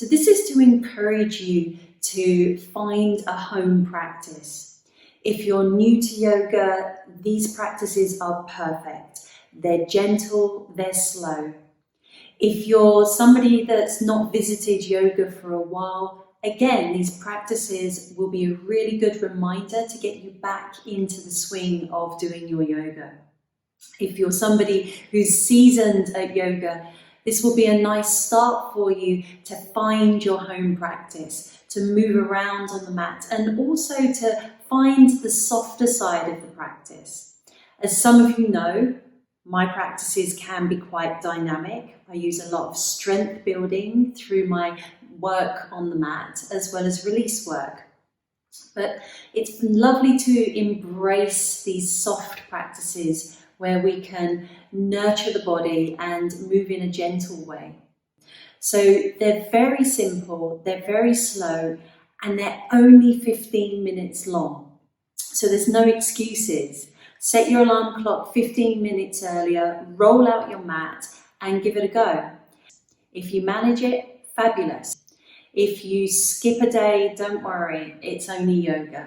So this is to encourage you to find a home practice. If you're new to yoga, these practices are perfect. They're gentle, they're slow. If you're somebody that's not visited yoga for a while, again, these practices will be a really good reminder to get you back into the swing of doing your yoga. If you're somebody who's seasoned at yoga, this will be a nice start for you to find your home practice, to move around on the mat, and also to find the softer side of the practice. As some of you know, my practices can be quite dynamic. I use a lot of strength building through my work on the mat, as well as release work. But it's lovely to embrace these soft practices where we can nurture the body and move in a gentle way. So they're very simple, they're very slow, and they're only 15 minutes long. So there's no excuses. Set your alarm clock 15 minutes earlier, roll out your mat and give it a go. If you manage it, fabulous. If you skip a day, don't worry, it's only yoga.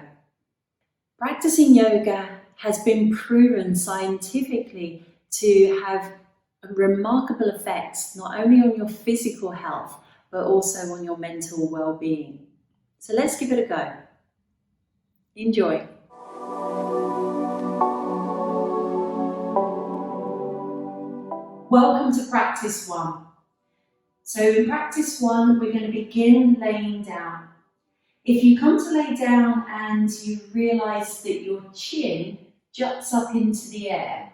Practicing yoga has been proven scientifically to have remarkable effects not only on your physical health but also on your mental well-being. So let's give it a go. Enjoy. Welcome to practice 1. So in practice 1, we're going to begin laying down. If you come to lay down and you realise that your chin juts up into the air,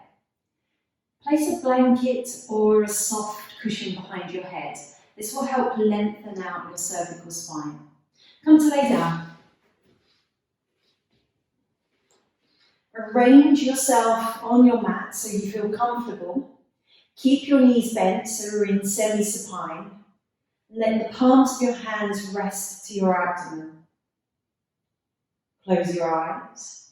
place a blanket or a soft cushion behind your head. This will help lengthen out your cervical spine. Come to lay down. Arrange yourself on your mat so you feel comfortable. Keep your knees bent so we're in semi-supine. Let the palms of your hands rest to your abdomen. Close your eyes.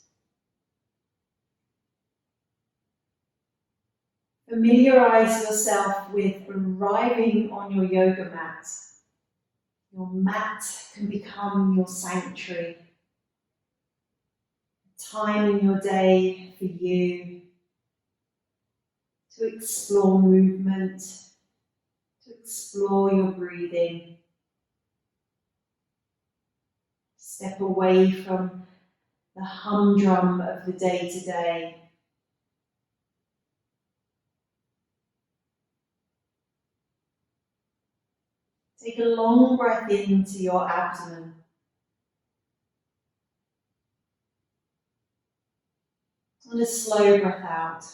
Familiarize yourself with arriving on your yoga mat. Your mat can become your sanctuary. A time in your day for you to explore movement, to explore your breathing. Step away from the humdrum of the day-to-day. Take a long breath into your abdomen. And a slow breath out.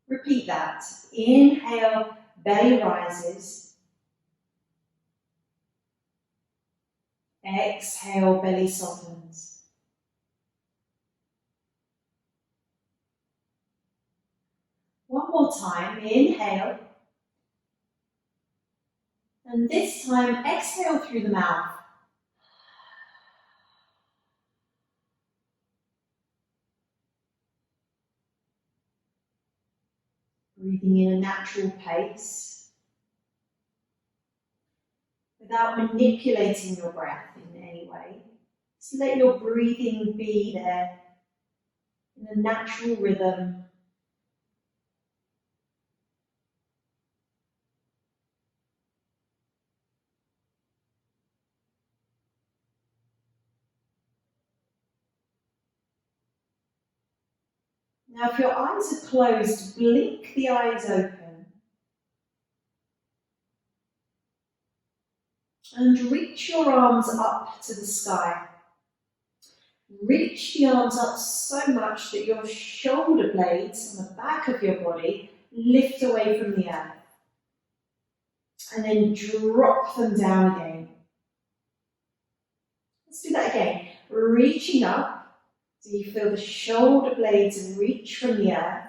Repeat that. Inhale, belly rises. Exhale, belly softens. One more time, inhale. And this time, exhale through the mouth. Breathing in a natural pace. Without manipulating your breath in any way. Just let your breathing be there in a natural rhythm. Now, if your eyes are closed, blink the eyes open. And reach your arms up to the sky. Reach the arms up so much that your shoulder blades on the back of your body lift away from the earth. And then drop them down again. Let's do that again. Reaching up, so you feel the shoulder blades reach from the earth,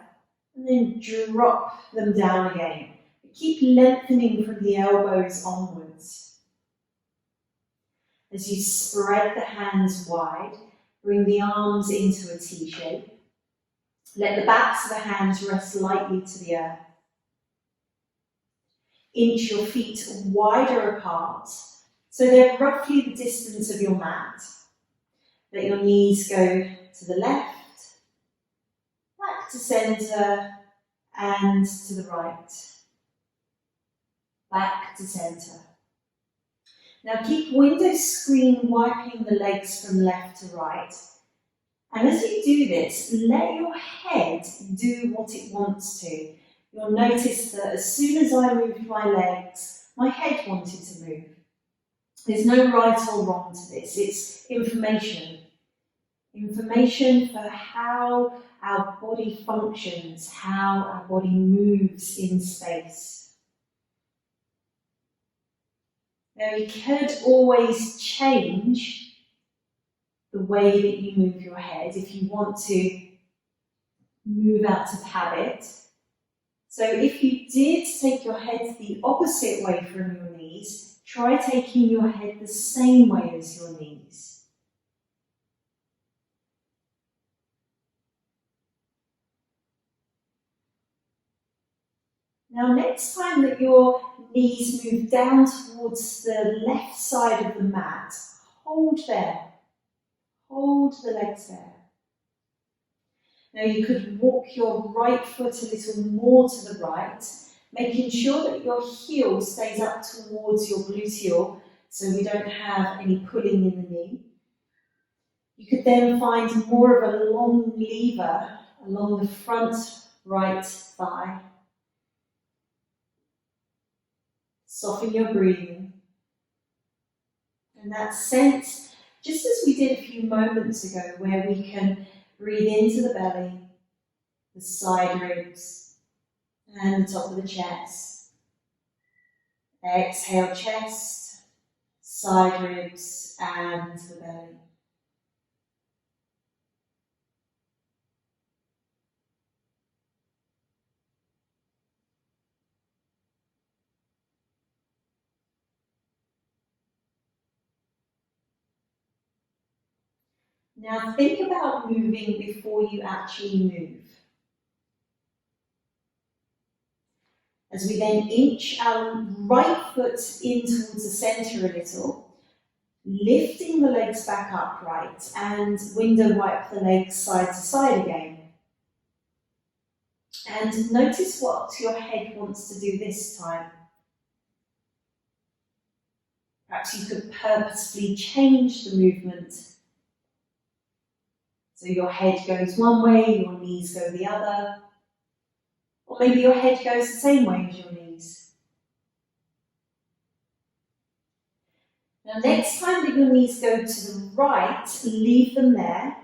and then drop them down again. Keep lengthening from the elbows onwards. As you spread the hands wide, bring the arms into a T shape. Let the backs of the hands rest lightly to the earth. inch your feet wider apart, so they're roughly the distance of your mat. Let your knees go to the left, back to centre, and to the right. Back to centre. Now keep window screen wiping the legs from left to right. And as you do this, let your head do what it wants to. You'll notice that as soon as I moved my legs, my head wanted to move. There's no right or wrong to this, it's information. Information for how our body functions, how our body moves in space. Now you could always change the way that you move your head if you want to move out of habit. So if you did take your head the opposite way from your knees, try taking your head the same way as your knees. Now next time that your knees move down towards the left side of the mat, hold there. Hold the legs there. Now you could walk your right foot a little more to the right, making sure that your heel stays up towards your gluteal so we don't have any pulling in the knee. You could then find more of a long lever along the front right thigh. Soften your breathing. And that sense, just as we did a few moments ago, where we can breathe into the belly, the side ribs, and the top of the chest. Exhale, chest, side ribs, and the belly. Now think about moving before you actually move. As we then inch our right foot in towards the centre a little, lifting the legs back upright and window wipe the legs side to side again. And notice what your head wants to do this time. Perhaps you could purposefully change the movement. So your head goes one way, your knees go the other. Or maybe your head goes the same way as your knees. Now next time that your knees go to the right, leave them there.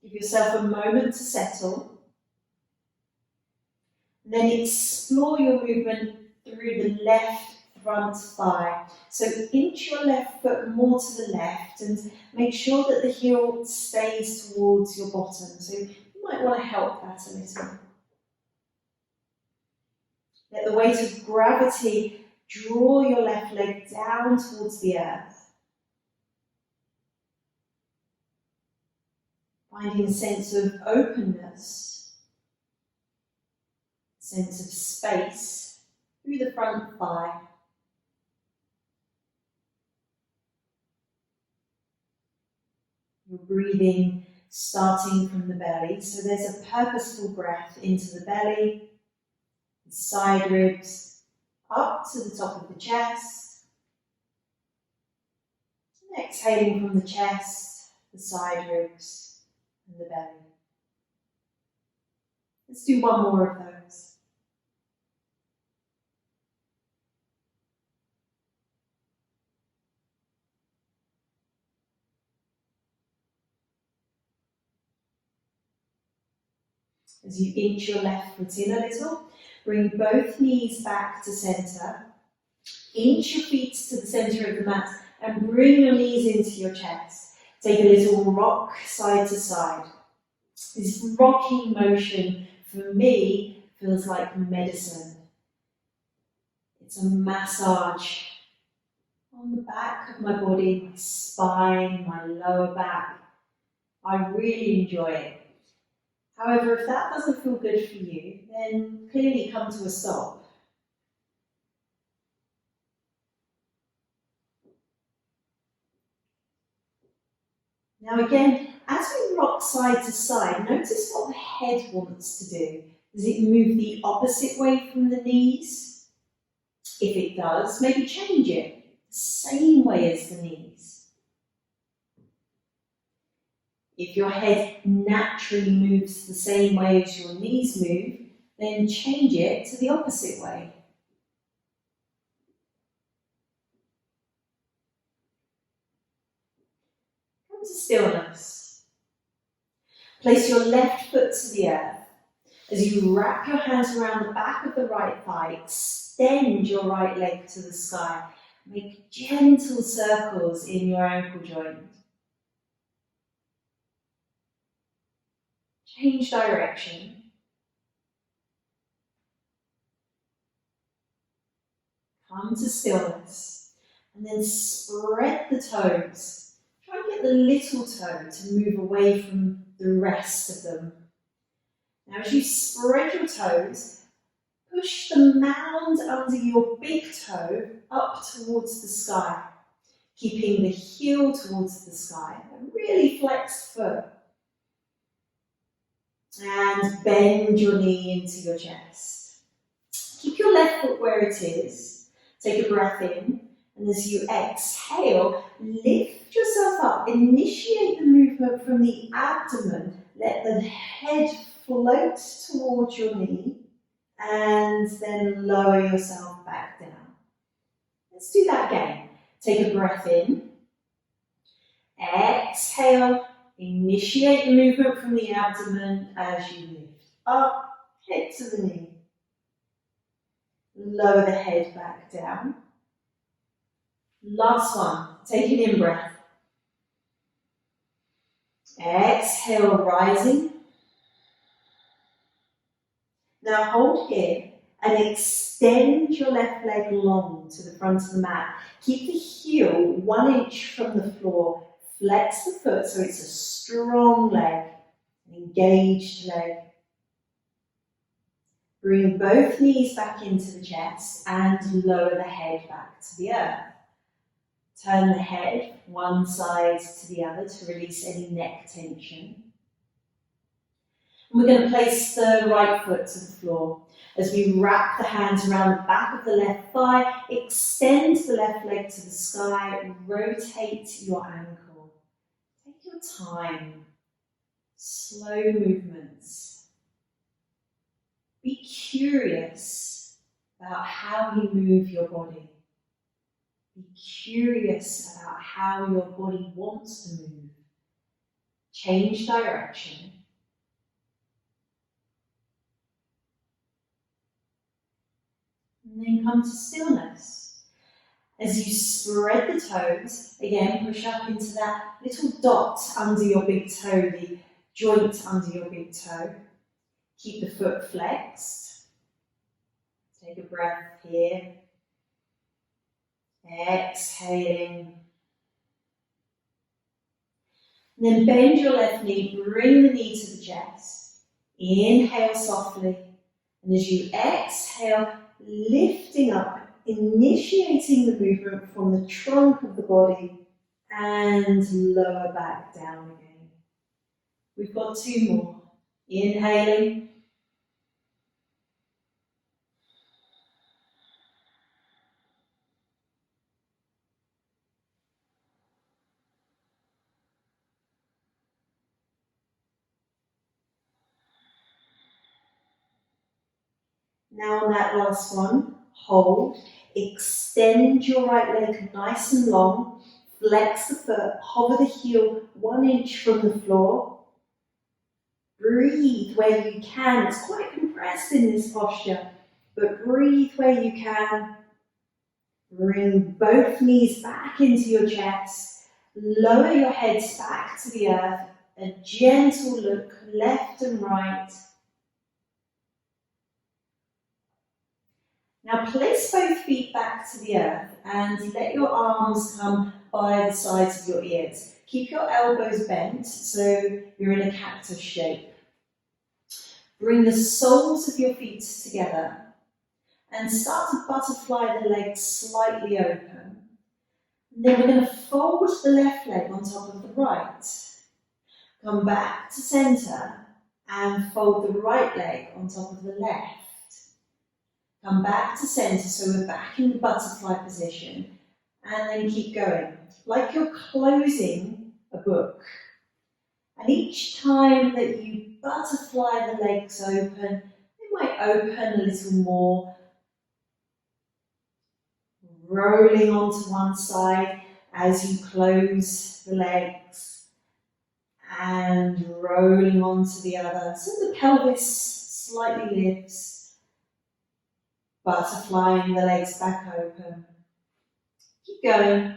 Give yourself a moment to settle. And then explore your movement through the left front thigh. So inch your left foot more to the left and make sure that the heel stays towards your bottom. So you might want to help that a little. Let the weight of gravity draw your left leg down towards the earth. Finding a sense of openness, a sense of space through the front thigh. You're breathing starting from the belly, so there's a purposeful breath into the belly, the side ribs, up to the top of the chest, and exhaling from the chest, the side ribs, and the belly. Let's do one more of those. As you inch your left foot in a little, bring both knees back to centre. Inch your feet to the centre of the mat and bring your knees into your chest. Take a little rock side to side. This rocking motion, for me, feels like medicine. It's a massage on the back of my body, my spine, my lower back. I really enjoy it. However, if that doesn't feel good for you, then clearly come to a stop. Now again, as we rock side to side, notice what the head wants to do. Does it move the opposite way from the knees? If it does, maybe change it the same way as the knees. If your head naturally moves the same way as your knees move, then change it to the opposite way. Come to stillness. Place your left foot to the earth. As you wrap your hands around the back of the right thigh, extend your right leg to the sky. Make gentle circles in your ankle joint. Change direction. Come to stillness. And then spread the toes. Try and get the little toe to move away from the rest of them. Now as you spread your toes, push the mound under your big toe up towards the sky, keeping the heel towards the sky. A really flexed foot. And bend your knee into your chest. Keep your left foot where it is. Take a breath in, and as you exhale, lift yourself up. Initiate the movement from the abdomen. Let the head float towards your knee, and then lower yourself back down. Let's do that again. Take a breath in. Exhale. Initiate the movement from the abdomen as you lift up, head to the knee. Lower the head back down. Last one. Take an in-breath. Exhale, rising. Now hold here and extend your left leg long to the front of the mat. Keep the heel 1 inch from the floor. Flex the foot so it's a strong leg, an engaged leg. Bring both knees back into the chest and lower the head back to the earth. Turn the head one side to the other to release any neck tension. And we're going to place the right foot to the floor. As we wrap the hands around the back of the left thigh, extend the left leg to the sky, rotate your ankle. Take your time, slow movements. Be curious about how you move your body. Be curious about how your body wants to move. Change direction. And then come to stillness. As you spread the toes, again push up into that little dot under your big toe, the joint under your big toe. Keep the foot flexed. Take a breath here. Exhaling. And then bend your left knee, bring the knee to the chest. Inhale softly. And as you exhale, lifting up, initiating the movement from the trunk of the body and lower back down again. We've got 2 more. Inhaling. Now on that last one, hold, extend your right leg nice and long, flex the foot, hover the heel 1 inch from the floor. Breathe where you can. It's quite compressed in this posture, but breathe where you can. Bring both knees back into your chest. Lower your heads back to the earth. A gentle look left and right. Now place both feet back to the earth and let your arms come by the sides of your ears. Keep your elbows bent so you're in a cactus shape. Bring the soles of your feet together and start to butterfly the legs slightly open. And then we're going to fold the left leg on top of the right. Come back to centre and fold the right leg on top of the left. Come back to centre, so we're back in the butterfly position, and then keep going, like you're closing a book. And each time that you butterfly the legs open, they might open a little more, rolling onto one side as you close the legs and rolling onto the other. So the pelvis slightly lifts, butterflying the legs back open. Keep going.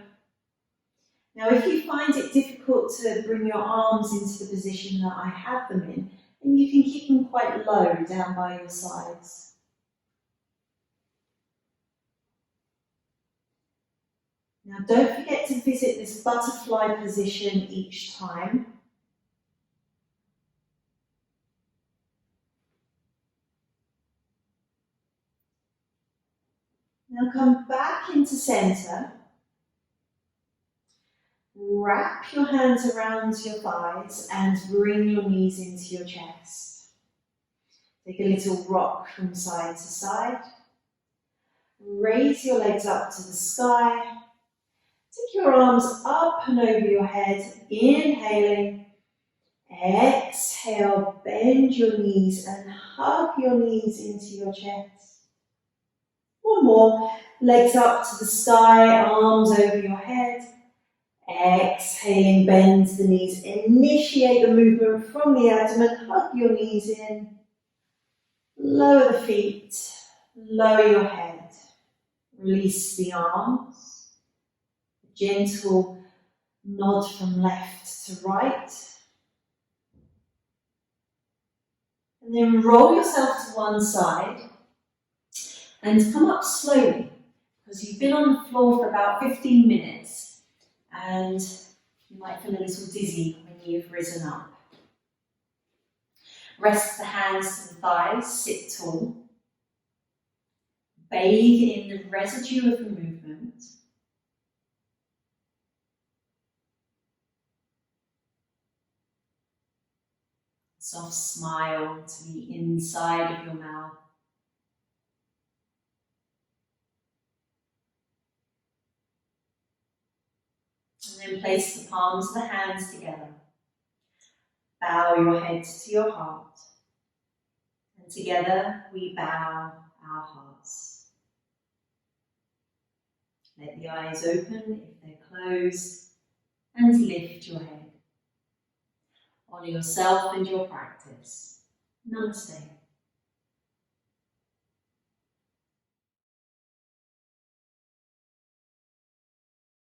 Now, if you find it difficult to bring your arms into the position that I have them in, then you can keep them quite low down by your sides. Now, don't forget to visit this butterfly position each time. Now come back into centre. Wrap your hands around your thighs and bring your knees into your chest. Take a little rock from side to side. Raise your legs up to the sky. Take your arms up and over your head, inhaling. Exhale, bend your knees and hug your knees into your chest. One more, legs up to the sky, arms over your head. Exhaling, bend the knees, initiate the movement from the abdomen, hug your knees in. Lower the feet, lower your head. Release the arms. Gentle nod from left to right. And then roll yourself to one side and come up slowly, because you've been on the floor for about 15 minutes and you might feel a little dizzy when you've risen up. Rest the hands to the thighs, sit tall. Bathe in the residue of the movement. Soft smile to the inside of your mouth. And then place the palms of the hands together. Bow your head to your heart. And together we bow our hearts. Let the eyes open if they're closed, and lift your head. Honour yourself and your practice. Namaste.